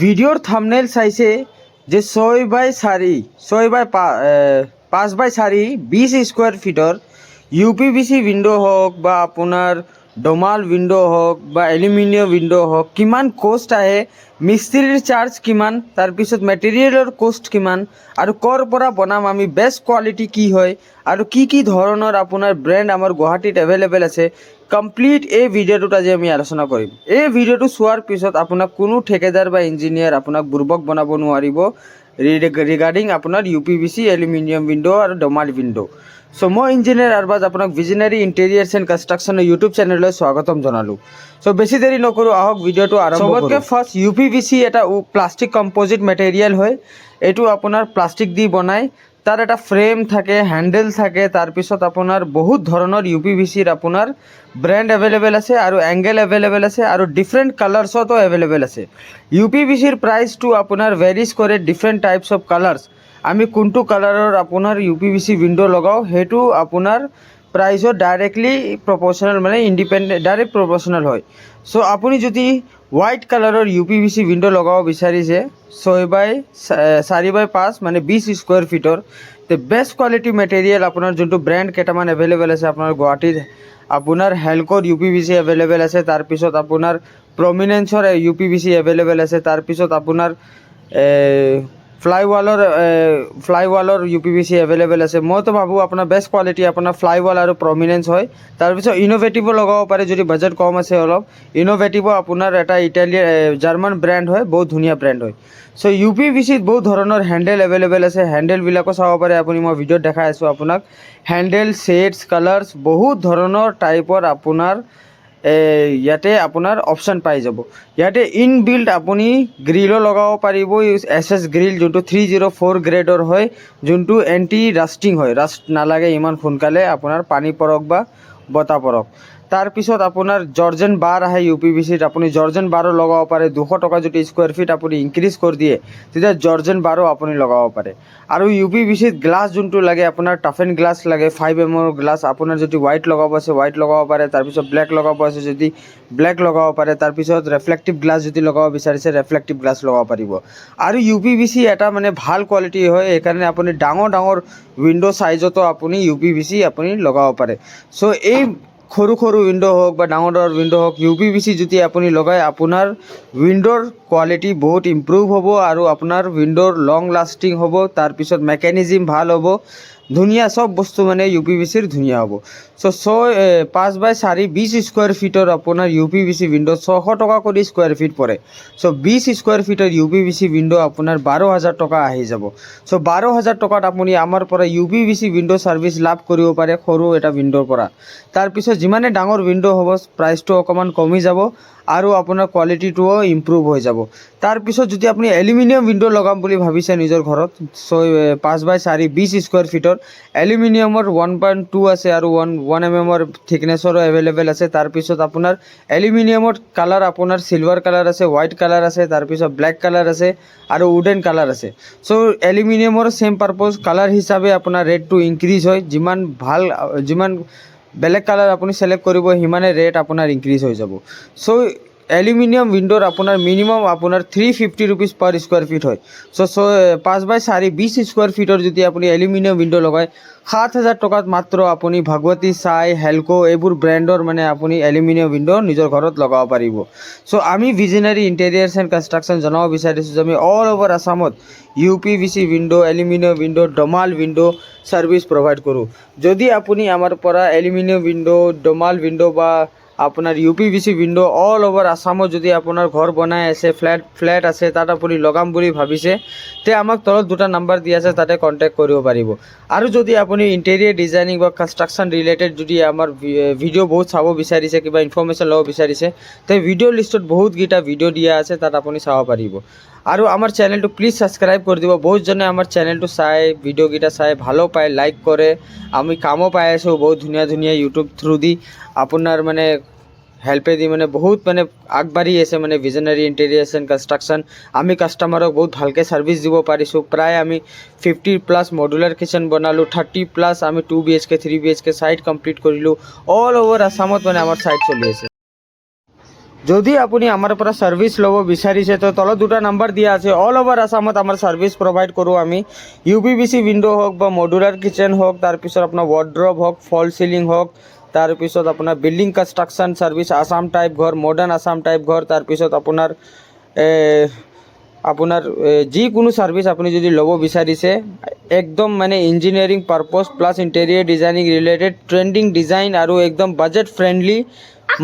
ভিডিওৰ thumbnail চাইছে যে 6x4 20 square Fitr uPVC window হোক বা আপোনাৰ ডমাল উইন্ডো হোক বা এলুমিনিয়াম উইন্ডো হোক কিমান কষ্ট আহে, মিস্ত্রির চার্জ কিমান, তাৰপিছত মেটেৰিয়েলৰ কষ্ট কিমান আৰু ক'ৰ পৰা বনাম আমি, বেষ্ট কোৱালিটি কি হয় আৰু কি ধৰণৰ আপোনাৰ ব্ৰেণ্ড আমাৰ গুৱাহাটীত এভেইলেবল আছে, কমপ্লিট এই ভিডিঅ'টোত আজি আমি আলোচনা কৰিম। এই ভিডিঅ'টো চোৱাৰ পিছত আপোনাক কোনো ঠিকাদাৰ বা ইঞ্জিনিয়াৰ আপোনাক বুৰ্বক বনাব নোৱাৰিব ৰিগাৰ্ডিং আপোনাৰ ইউপিভিচি এলুমিনিয়াম উইন্ডো আৰু ডমাল উইন্ডো। সো মই ইঞ্জিনিয়াৰ আৰবাজ আপোনাক ভিজনাৰী ইণ্টেৰিয়াৰ্ছ এণ্ড কনষ্ট্ৰাকশ্যনৰ ইউটিউব চেনেললৈ স্বাগতম জনালোঁ। সো বেছি দেৰি নকৰোঁ, আহক ভিডিঅ'টো আৰম্ভ কৰোঁ। সবতকৈ ফাৰ্ষ্ট ইউপিভিচি এটা প্লাষ্টিক কম্প'জিট মেটেৰিয়েল হয়। এইটো আপোনাৰ প্লাষ্টিক দি বনায়, তাৰ এটা ফ্ৰেম থাকে, হেণ্ডেল থাকে, তাৰপিছত আপোনাৰ বহুত ধৰণৰ ইউপিভিচিৰ আপোনাৰ ব্ৰেণ্ড এভেইলেবল আছে আৰু এংগেল এভেইলেবল আছে আৰু ডিফাৰেণ্ট কালাৰ্ছতো এভেইলেবল আছে। ইউপিভিচিৰ প্ৰাইচটো আপোনাৰ ভেৰিজ কৰে ডিফাৰেণ্ট টাইপছ অফ কালাৰ্ছ। আমি কোনটো কালাৰৰ আপোনাৰ ইউপিভিচি উইন্ডো লগাওঁ সেইটো আপোনাৰ প্ৰাইচত ডাইৰেক্টলি প্ৰপৰ্চনেল, মানে ইণ্ডিপেণ্ডেণ্ট ডাইৰেক্ট প্ৰপৰ্চনেল হয়। চ' আপুনি যদি হোৱাইট কালাৰৰ ইউপিভিচি উইন্ডো লগাব বিচাৰিছে 6x4x5 মানে 20 স্কোয়াৰ ফিটৰ, তে বেষ্ট কোৱালিটি মেটেৰিয়েল আপোনাৰ যোনটো ব্ৰেণ্ড কেইটামান এভেইলেবল আছে আপোনাৰ গুৱাহাটীত, আপোনাৰ হেলক'ৰ ইউপিভিচি এভেইলেবল আছে, তাৰপিছত আপোনাৰ প্ৰমিনেন্সৰ ইউপিভিচি এভেইলেবল আছে, তাৰপিছত আপোনাৰ ফ্লাইৱালৰ ইউপিভিচি এভেইলেবল আছে। মইতো ভাবোঁ আপোনাৰ বেষ্ট কোৱালিটি আপোনাৰ ফ্লাইৱাল আৰু প্ৰমিনেন্স হয়। তাৰপিছত ইনোভেটিভো লগাব পাৰে যদি বাজেট কম আছে অলপ। ইনোভেটিভো আপোনাৰ এটা জাৰ্মান ব্ৰেণ্ড হয়, বহুত ধুনীয়া ব্ৰেণ্ড হয়। চ' ইউপিভিচিত বহুত ধৰণৰ হেণ্ডেল এভেইলেবল আছে, হেণ্ডেলবিলাকো চাব পাৰে আপুনি। মই ভিডিঅ'ত দেখাই আছোঁ আপোনাক। হেণ্ডেল, ছেটছ, কালাৰ্ছ বহুত ধৰণৰ টাইপৰ আপোনাৰ ইয়াতে আপোনাৰ অপশ্যন পাই যাব। ইয়াতে ইনবিল্ট আপুনি গ্ৰিলো লগাব পাৰিব, এছ গ্ৰিল যোনটো 304 গ্ৰেডৰ হয়, যোনটো এণ্টি ৰাষ্টিং হয়, ৰাষ্ট নালাগে ইমান সোনকালে আপোনাৰ পানী পৰক বা বতাহ পৰক। তাৰপিছত আপোনাৰ জৰ্জেন বাৰ আহে ইউপিভিচিত, আপুনি জৰ্জেন বাৰো লগাব পাৰে। 200 টকা যদি স্কুৱাৰ ফিট আপুনি ইনক্ৰিজ কৰি দিয়ে তেতিয়া জৰ্জেন বাৰো আপুনি লগাব পাৰে। আৰু ইউপিভিচিত গ্লাছ যোনটো লাগে আপোনাৰ টাফেন গ্লাছ লাগে, 5mm গ্লাছ। আপোনাৰ যদি হোৱাইট লগাব আছে হোৱাইট লগাব পাৰে, তাৰপিছত ব্লেক লগাব আছে যদি ব্লেক লগাব পাৰে, তাৰপিছত ৰিফ্লেক্টিভ গ্লাছ যদি লগাব বিচাৰিছে ৰিফ্লেক্টিভ গ্লাছ লগাব পাৰিব। আৰু ইউপিভিচি এটা মানে ভাল কোৱালিটি হয়, সেইকাৰণে আপুনি ডাঙৰ উইণ্ডো চাইজতো আপুনি ইউপিভিচি আপুনি লগাব পাৰে। চ' এই সৰু উইণ্ডো হওক বা ডাঙৰ উইণ্ডো হওক, ইউপিভিচি যদি আপুনি লগায় আপোনাৰ উইণ্ডোৰ কোৱালিটি বহুত ইম্প্ৰুভ হ'ব আৰু আপোনাৰ উইণ্ডোৰ লং লাষ্টিং হ'ব, তাৰপিছত মেকানিজিম ভাল হ'ব, ধুনীয়া চব বস্তু মানে ইউপিভিচিৰ ধুনীয়া হ'ব। চ' 5x4 20 স্কোয়াৰ ফিটৰ আপোনাৰ ইউপিভিচি উইণ্ডো 600 টকা কৰি স্কোয়াৰ ফিট পৰে। চ' 20 স্কোয়াৰ ফিটৰ ইউপিভিচি উইণ্ডো আপোনাৰ 12,000 টকা আহি যাব। চ' 12,000 টকাত আপুনি আমাৰ পৰা ইউপিভিচি উইণ্ডো ছাৰ্ভিচ লাভ কৰিব পাৰে সৰু এটা উইণ্ডোৰ পৰা। তাৰপিছত যিমানে ডাঙৰ উইণ্ডো হ'ব প্ৰাইচটো অকণমান কমি যাব আৰু আপোনাৰ কোৱালিটিটোও ইম্প্ৰুভ হৈ যাব। তাৰপিছত যদি আপুনি এলুমিনিয়াম উইণ্ডো লগাম বুলি ভাবিছে নিজৰ ঘৰত, 5x4 20 স্কোয়াৰ ফিটৰ এলুমিনিয়ামৰ 1.2 আছে আৰু 1mm থিকনেছৰো এভেইলেবল আছে। তাৰপিছত আপোনাৰ এলুমিনিয়ামৰ কালাৰ আপোনাৰ চিলভাৰ কালাৰ আছে, হোৱাইট কালাৰ আছে, তাৰপিছত ব্লেক কালাৰ আছে আৰু উডেন কালাৰ আছে। চ' এলুমিনিয়ামৰ ছেম পাৰপ'জ কালাৰ হিচাপে আপোনাৰ ৰেটটো ইনক্ৰিজ হয়। যিমান বেলেগ কালাৰ আপুনি চিলেক্ট কৰিব সিমানে ৰেট আপোনাৰ ইনক্ৰিজ হৈ যাব। চ' এলুমিনিয়াম উইণ্ডোৰ আপোনাৰ মিনিমাম আপোনাৰ 350 rupees পাৰ স্কোয়াৰ ফিট হয়। চ' 5x4 20 স্কোয়াৰ ফিটৰ যদি আপুনি এলুমিনিয়াম উইণ্ডো লগায় 7,000 টকাত মাত্ৰ আপুনি ভগৱতী চাই, হেলকো এইবোৰ ব্ৰেণ্ডৰ মানে আপুনি এলুমিনিয়াম উইণ্ডো নিজৰ ঘৰত লগাব পাৰিব। চ' আমি ভিজনাৰী ইণ্টেৰিয়াৰ্ছ এণ্ড কনষ্ট্ৰাকশ্যন জনাব বিচাৰিছোঁ যে আমি অল অভাৰ আছামত ইউপিভিচি উইণ্ডো, এলুমিনিয়াম উইণ্ডো, ডমাল উইণ্ডো ছাৰ্ভিচ প্ৰভাইড কৰোঁ। যদি আপুনি আমাৰ পৰা এলুমিনিয়াম উইণ্ডো, ডমাল উইণ্ডো বা আপোনাৰ ইউপিভিচি উইণ্ডো অল অভাৰ আছামত যদি আপোনাৰ ঘৰ বনাই আছে, ফ্লেট আছে, তাত আপুনি লগাম বুলি ভাবিছে, তে আমাক তলত দুটা নাম্বাৰ দিয়া আছে, তাতে কণ্টেক্ট কৰিব পাৰিব। আৰু যদি আপুনি ইণ্টেৰিয়াৰ ডিজাইনিং বা কনষ্ট্ৰাকশ্যন ৰিলেটেড যদি আমাৰ ভিডিঅ' বহুত চাব বিচাৰিছে, কিবা ইনফৰ্মেশ্যন ল'ব বিচাৰিছে, তে ভিডিঅ' লিষ্টত বহুতকেইটা ভিডিঅ' দিয়া আছে, তাত আপুনি চাব পাৰিব। আৰু আমাৰ চেনেলটো প্লিজ ছাবস্ক্ৰাইব কৰি দিব। বহুতজনে আমাৰ চেনেলটো চাই, ভিডিঅ'কেইটা চাই ভালো পায়, লাইক কৰে, আমি কামো পাই আছোঁ বহুত ধুনীয়া ইউটিউব থ্ৰু দি আপোনাৰ মানে হেল্পেদি মানে বহুত মানে আগবাঢ়ি আছে মানে ভিজনাৰী ইণ্টেৰিয়াৰ্ছ এণ্ড কনষ্ট্ৰাকশ্যন। আমি কাষ্টমাৰক বহুত ভালকৈ ছাৰ্ভিচ দিব পাৰিছোঁ। প্ৰায় আমি 50+ মডুলাৰ কিচেন বনালোঁ, 30+ আমি 2 BHK 3 BHK ছাইট কমপ্লিট কৰিলোঁ। অল অভাৰ আছামত মানে আমাৰ ছাইট চলি আছে। যদি আপুনি আমাৰ পৰা ছাৰ্ভিচ ল'ব বিচাৰিছে তো তলত দুটা নাম্বাৰ দিয়া আছে। অল অভাৰ আছামত আমাৰ ছাৰ্ভিচ প্ৰভাইড কৰোঁ আমি। UPVC উইণ্ড' হওক বা মডুলাৰ কিচেন হওক, তাৰপিছত আপোনাৰ ৱাৰ্ড্ৰব হওক, ফল চিলিং হওক, তাৰপিছত আপোনাৰ building construction service, Assam type ঘৰ, মডাৰ্ণ আছাম টাইপ ঘৰ, তাৰপিছত আপোনাৰ যিকোনো ছাৰ্ভিচ আপুনি যদি ল'ব বিচাৰিছে, একদম মানে engineering purpose plus interior designing related trending design আৰু একদম বাজেট ফ্ৰেণ্ডলি,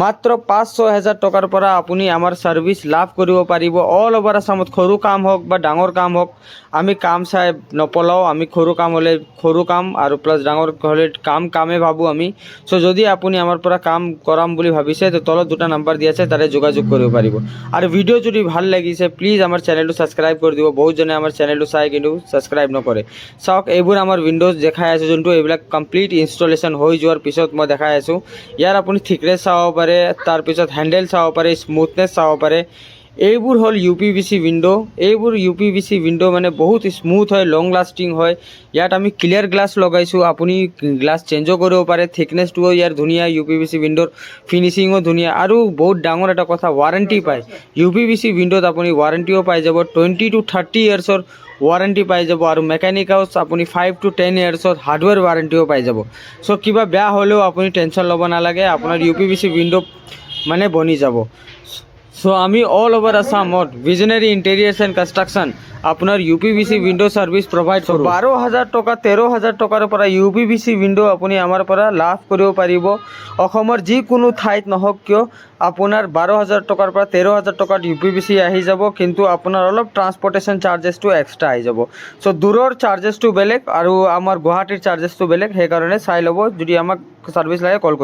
মাত্ৰ 5-6 হাজাৰ টকাৰ পৰা আপুনি আমাৰ ছাৰ্ভিচ লাভ কৰিব পাৰিব। অল অভাৰ আছামত সৰু কাম হওক বা ডাঙৰ কাম হওক, আমি কাম চাই নপলাওঁ। আমি সৰু কাম হ'লে সৰু কাম আৰু প্লাছ ডাঙৰ হ'লে কামেই ভাবোঁ আমি। চ' যদি আপুনি আমাৰ পৰা কাম কৰাম বুলি ভাবিছে তো তলত দুটা নাম্বাৰ দিয়া আছে, তাৰে যোগাযোগ কৰিব পাৰিব। আৰু ভিডিঅ' যদি ভাল লাগিছে প্লিজ আমাৰ চেনেলটো ছাবস্ক্ৰাইব কৰি দিব। বহুতজনে আমাৰ চেনেলটো চাই কিন্তু ছাবস্ক্ৰাইব নকৰে। চাওক, এইবোৰ আমাৰ উইণ্ড'জ দেখাই আছোঁ, যোনটো এইবিলাক কমপ্লিট ইনষ্টলেশ্যন হৈ যোৱাৰ পিছত মই দেখাই আছোঁ। ইয়াৰ আপুনি থিকনেছ চাব পাৰে, তাৰপিছত হেণ্ডেল চাব পাৰে, স্মুথনেছ চাব পাৰে। এইবোৰ হ'ল UPVC উইণ্ড'। এইবোৰ UPVC উইণ্ড' মানে বহুত স্মুথ হয়, লং লাষ্টিং হয়। ইয়াত আমি ক্লিয়াৰ গ্লাছ লগাইছোঁ, আপুনি গ্লাছ চেঞ্জো কৰিব পাৰে। থিকনেছটোও ইয়াৰ ধুনীয়া, UPVC উইণ্ড'ৰ ফিনিচিঙো ধুনীয়া। আৰু বহুত ডাঙৰ এটা কথা, ৱাৰেণ্টি পায়। UPVC উইণ্ড'ত আপুনি ৱাৰেণ্টিও পাই যাব, 20 to 30 ইয়াৰ্ছৰ ৱাৰেণ্টি পাই যাব। আৰু মেকানিকেলছ আপুনি 5 to 10 ইয়াৰ্ছত হাৰ্ডৱেৰ ৱাৰেণ্টিও পাই যাব। চ' কিবা বেয়া হ'লেও আপুনি টেনশ্যন ল'ব নালাগে, আপোনাৰ UPVC উইণ্ড' মানে বনি যাব। চ' আমি অল অভাৰ আছামত ভিজনেৰী ইণ্টেৰিয়াৰ্ছ এণ্ড কনষ্ট্ৰাকশ্যন আপোনাৰ UPVC উইণ্ড' ছাৰ্ভিচ প্ৰভাইড কৰোঁ। 12,000 টকা 13,000 টকাৰ পৰা UPVC উইণ্ড' আপুনি আমাৰ পৰা লাভ কৰিব পাৰিব। অসমৰ যিকোনো ঠাইত নহওক কিয় আপোনাৰ 12,000 টকাৰ পৰা 13,000 টকাত UPVC আহি যাব, কিন্তু আপোনাৰ অলপ ট্ৰান্সপৰ্টেশ্যন চাৰ্জেছটো এক্সট্ৰা আহি যাব। চ' দূৰৰ চাৰ্জেছটো বেলেগ আৰু আমাৰ গুৱাহাটীৰ চাৰ্জেছটো বেলেগ, সেইকাৰণে চাই ল'ব। যদি আমাক ছাৰ্ভিচ লাগে কল কৰিব।